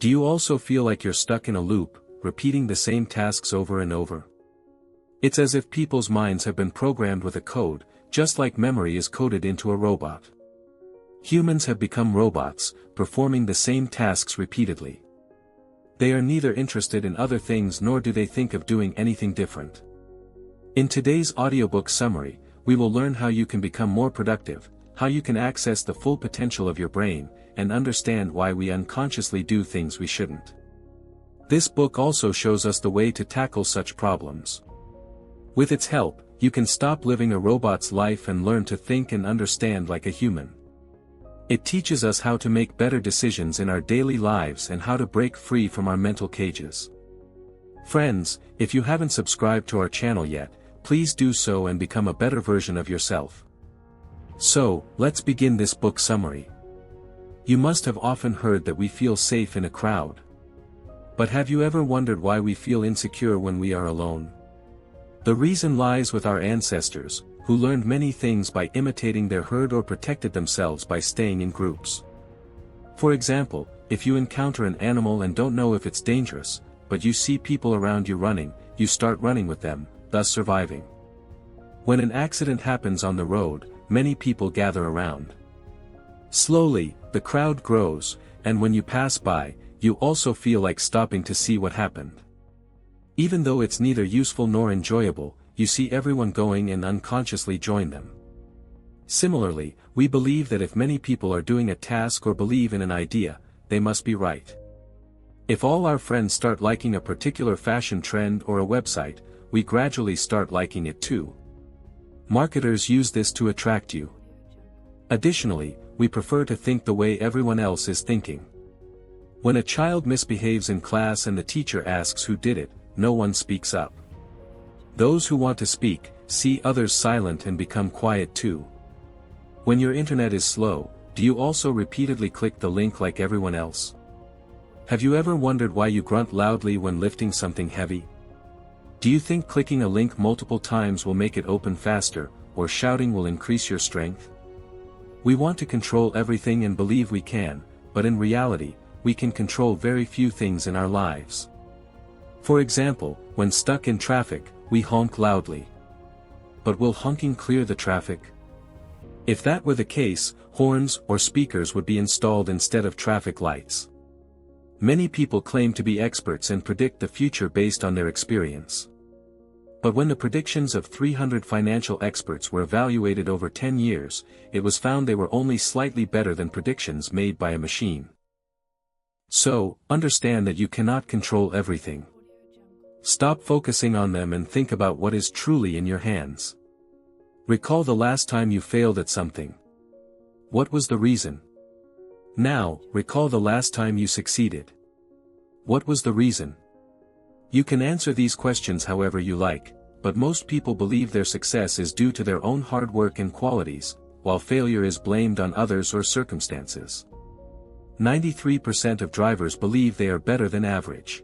Do you also feel like you're stuck in a loop, repeating the same tasks over and over? It's as if people's minds have been programmed with a code, just like memory is coded into a robot. Humans have become robots, performing the same tasks repeatedly. They are neither interested in other things nor do they think of doing anything different. In today's audiobook summary, we will learn how you can become more productive, how you can access the full potential of your brain, and understand why we unconsciously do things we shouldn't. This book also shows us the way to tackle such problems. With its help, you can stop living a robot's life and learn to think and understand like a human. It teaches us how to make better decisions in our daily lives and how to break free from our mental cages. Friends, if you haven't subscribed to our channel yet, please do so and become a better version of yourself. So, let's begin this book summary. You must have often heard that we feel safe in a crowd. But have you ever wondered why we feel insecure when we are alone? The reason lies with our ancestors, who learned many things by imitating their herd or protected themselves by staying in groups. For example, if you encounter an animal and don't know if it's dangerous, but you see people around you running, you start running with them, thus surviving. When an accident happens on the road, many people gather around. Slowly, the crowd grows, and when you pass by, you also feel like stopping to see what happened. Even though it's neither useful nor enjoyable, you see everyone going and unconsciously join them. Similarly, we believe that if many people are doing a task or believe in an idea, they must be right. If all our friends start liking a particular fashion trend or a website, we gradually start liking it too. Marketers use this to attract you. Additionally, we prefer to think the way everyone else is thinking. When a child misbehaves in class and the teacher asks who did it, no one speaks up. Those who want to speak, see others silent and become quiet too. When your internet is slow, do you also repeatedly click the link like everyone else? Have you ever wondered why you grunt loudly when lifting something heavy? Do you think clicking a link multiple times will make it open faster, or shouting will increase your strength? We want to control everything and believe we can, but in reality, we can control very few things in our lives. For example, when stuck in traffic, we honk loudly. But will honking clear the traffic? If that were the case, horns or speakers would be installed instead of traffic lights. Many people claim to be experts and predict the future based on their experience. But when the predictions of 300 financial experts were evaluated over 10 years, it was found they were only slightly better than predictions made by a machine. So, understand that you cannot control everything. Stop focusing on them and think about what is truly in your hands. Recall the last time you failed at something. What was the reason? Now, recall the last time you succeeded. What was the reason? You can answer these questions however you like, but most people believe their success is due to their own hard work and qualities, while failure is blamed on others or circumstances. 93% of drivers believe they are better than average.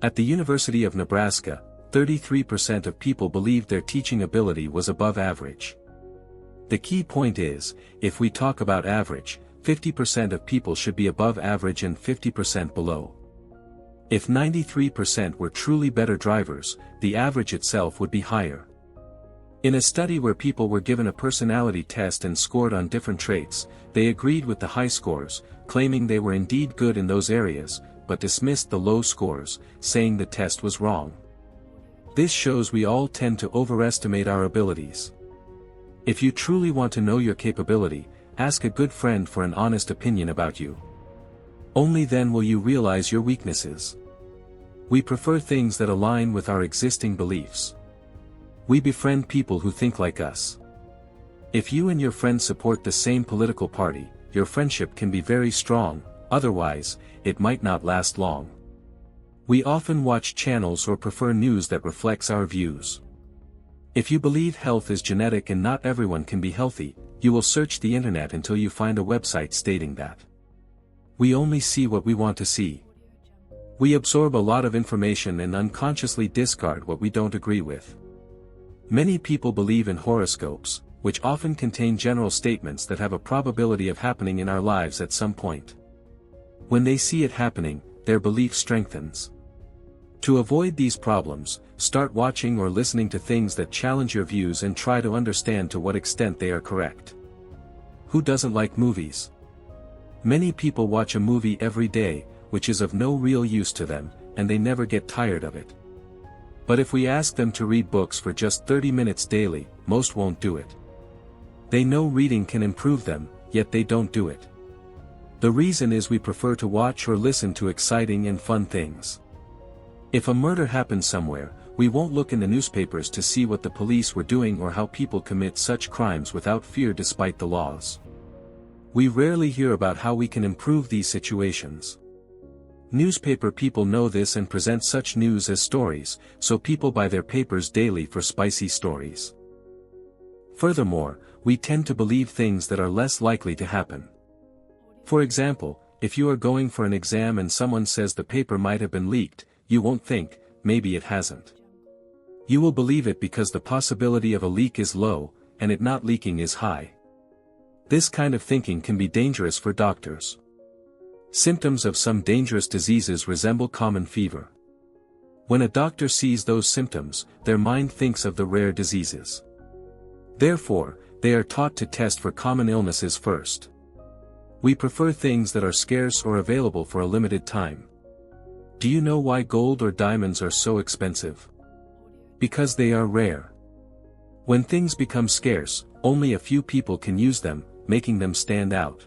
At the University of Nebraska, 33% of people believed their teaching ability was above average. The key point is, if we talk about average, 50% of people should be above average and 50% below. If 93% were truly better drivers, the average itself would be higher. In a study where people were given a personality test and scored on different traits, they agreed with the high scores, claiming they were indeed good in those areas, but dismissed the low scores, saying the test was wrong. This shows we all tend to overestimate our abilities. If you truly want to know your capability, ask a good friend for an honest opinion about you. Only then will you realize your weaknesses. We prefer things that align with our existing beliefs. We befriend people who think like us. If you and your friends support the same political party, your friendship can be very strong, otherwise, it might not last long. We often watch channels or prefer news that reflects our views. If you believe health is genetic and not everyone can be healthy, you will search the internet until you find a website stating that. We only see what we want to see. We absorb a lot of information and unconsciously discard what we don't agree with. Many people believe in horoscopes, which often contain general statements that have a probability of happening in our lives at some point. When they see it happening, their belief strengthens. To avoid these problems, start watching or listening to things that challenge your views and try to understand to what extent they are correct. Who doesn't like movies? Many people watch a movie every day, which is of no real use to them, and they never get tired of it. But if we ask them to read books for just 30 minutes daily, most won't do it. They know reading can improve them, yet they don't do it. The reason is we prefer to watch or listen to exciting and fun things. If a murder happens somewhere, we won't look in the newspapers to see what the police were doing or how people commit such crimes without fear despite the laws. We rarely hear about how we can improve these situations. Newspaper people know this and present such news as stories, so people buy their papers daily for spicy stories. Furthermore, we tend to believe things that are less likely to happen. For example, if you are going for an exam and someone says the paper might have been leaked, you won't think, maybe it hasn't. You will believe it because the possibility of a leak is low, and it not leaking is high. This kind of thinking can be dangerous for doctors. Symptoms of some dangerous diseases resemble common fever. When a doctor sees those symptoms, their mind thinks of the rare diseases. Therefore, they are taught to test for common illnesses first. We prefer things that are scarce or available for a limited time. Do you know why gold or diamonds are so expensive? Because they are rare. When things become scarce, only a few people can use them, making them stand out.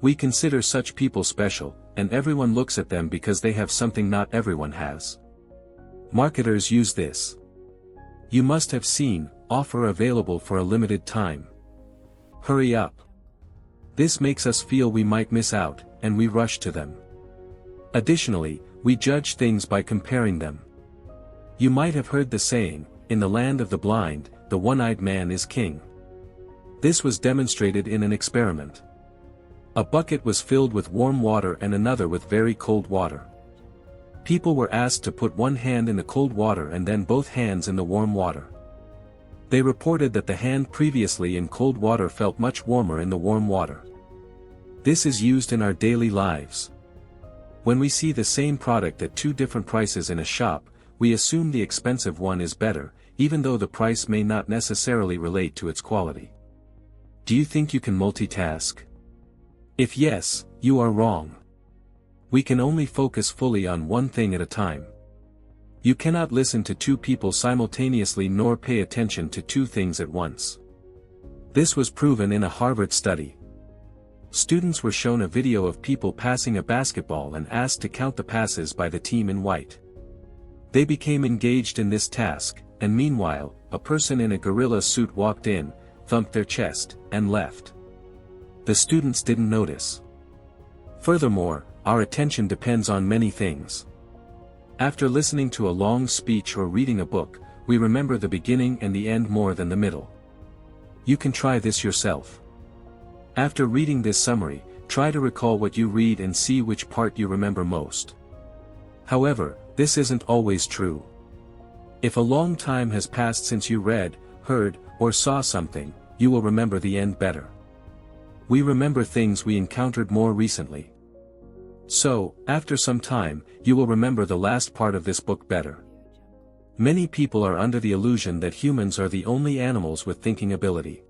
We consider such people special, and everyone looks at them because they have something not everyone has. Marketers use this. You must have seen, offer available for a limited time. Hurry up. This makes us feel we might miss out, and we rush to them. Additionally, we judge things by comparing them. You might have heard the saying, in the land of the blind, the one-eyed man is king. This was demonstrated in an experiment. A bucket was filled with warm water and another with very cold water. People were asked to put one hand in the cold water and then both hands in the warm water. They reported that the hand previously in cold water felt much warmer in the warm water. This is used in our daily lives. When we see the same product at two different prices in a shop, we assume the expensive one is better, even though the price may not necessarily relate to its quality. Do you think you can multitask? If yes, you are wrong. We can only focus fully on one thing at a time. You cannot listen to two people simultaneously nor pay attention to two things at once. This was proven in a Harvard study. Students were shown a video of people passing a basketball and asked to count the passes by the team in white. They became engaged in this task, and meanwhile, a person in a gorilla suit walked in, thumped their chest, and left. The students didn't notice. Furthermore, our attention depends on many things. After listening to a long speech or reading a book, we remember the beginning and the end more than the middle. You can try this yourself. After reading this summary, try to recall what you read and see which part you remember most. However, this isn't always true. If a long time has passed since you read, heard, or saw something, you will remember the end better. We remember things we encountered more recently. So, after some time, you will remember the last part of this book better. Many people are under the illusion that humans are the only animals with thinking ability.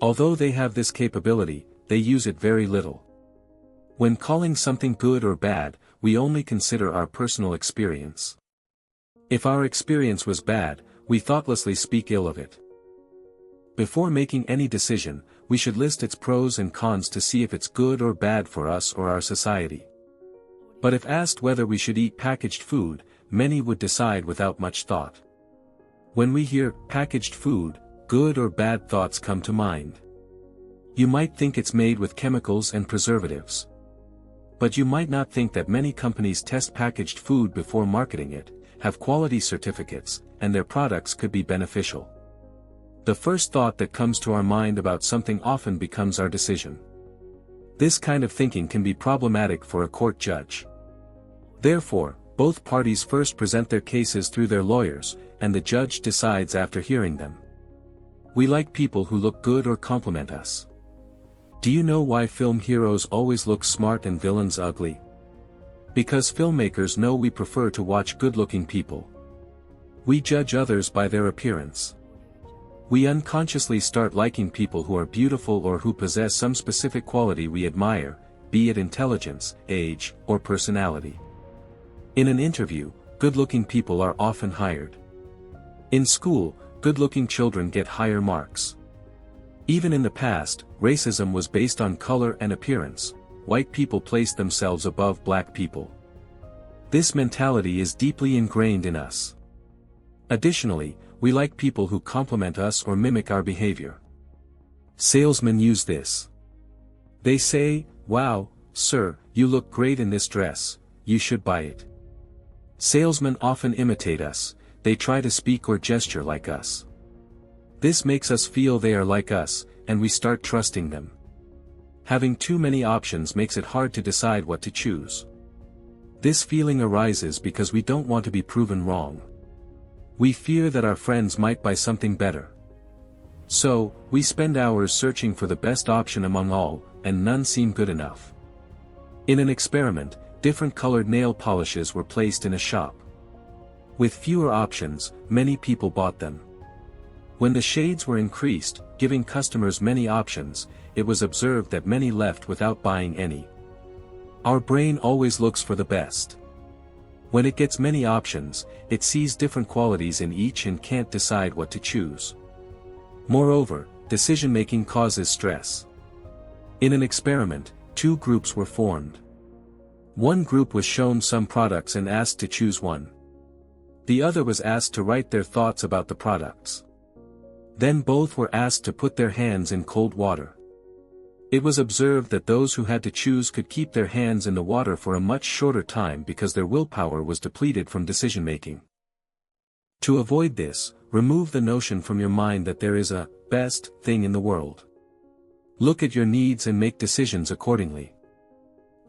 Although they have this capability, they use it very little. When calling something good or bad, we only consider our personal experience. If our experience was bad, we thoughtlessly speak ill of it. Before making any decision, we should list its pros and cons to see if it's good or bad for us or our society. But if asked whether we should eat packaged food, many would decide without much thought. When we hear packaged food, good or bad thoughts come to mind. You might think it's made with chemicals and preservatives. But you might not think that many companies test packaged food before marketing it, have quality certificates, and their products could be beneficial. The first thought that comes to our mind about something often becomes our decision. This kind of thinking can be problematic for a court judge. Therefore, both parties first present their cases through their lawyers, and the judge decides after hearing them. We like people who look good or compliment us. Do you know why film heroes always look smart and villains ugly? Because filmmakers know we prefer to watch good-looking people. We judge others by their appearance. We unconsciously start liking people who are beautiful or who possess some specific quality we admire, be it intelligence, age, or personality. In an interview, good-looking people are often hired. In school, good-looking children get higher marks. Even in the past, racism was based on color and appearance. White people placed themselves above black people. This mentality is deeply ingrained in us. Additionally, we like people who compliment us or mimic our behavior. Salesmen use this. They say, "Wow, sir, you look great in this dress, you should buy it." Salesmen often imitate us, they try to speak or gesture like us. This makes us feel they are like us, and we start trusting them. Having too many options makes it hard to decide what to choose. This feeling arises because we don't want to be proven wrong. We fear that our friends might buy something better. So, we spend hours searching for the best option among all, and none seem good enough. In an experiment, different colored nail polishes were placed in a shop. With fewer options, many people bought them. When the shades were increased, giving customers many options, it was observed that many left without buying any. Our brain always looks for the best. When it gets many options, it sees different qualities in each and can't decide what to choose. Moreover, decision-making causes stress. In an experiment, two groups were formed. One group was shown some products and asked to choose one. The other was asked to write their thoughts about the products. Then both were asked to put their hands in cold water. It was observed that those who had to choose could keep their hands in the water for a much shorter time because their willpower was depleted from decision-making. To avoid this, remove the notion from your mind that there is a best thing in the world. Look at your needs and make decisions accordingly.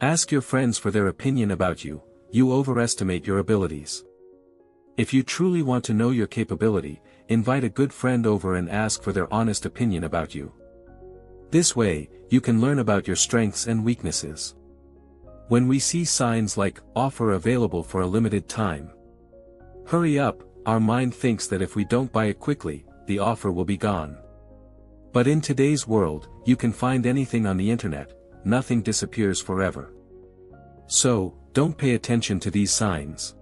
Ask your friends for their opinion about you, you overestimate your abilities. If you truly want to know your capability, invite a good friend over and ask for their honest opinion about you. This way, you can learn about your strengths and weaknesses. When we see signs like, "Offer available for a limited time," hurry up, our mind thinks that if we don't buy it quickly, the offer will be gone. But in today's world, you can find anything on the internet, nothing disappears forever. So, don't pay attention to these signs.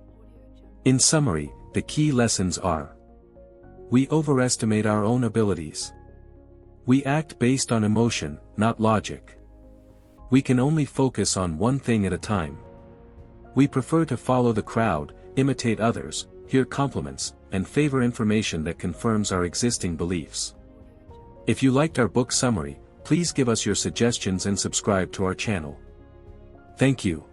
In summary, the key lessons are: we overestimate our own abilities. We act based on emotion, not logic. We can only focus on one thing at a time. We prefer to follow the crowd, imitate others, hear compliments, and favor information that confirms our existing beliefs. If you liked our book summary, please give us your suggestions and subscribe to our channel. Thank you.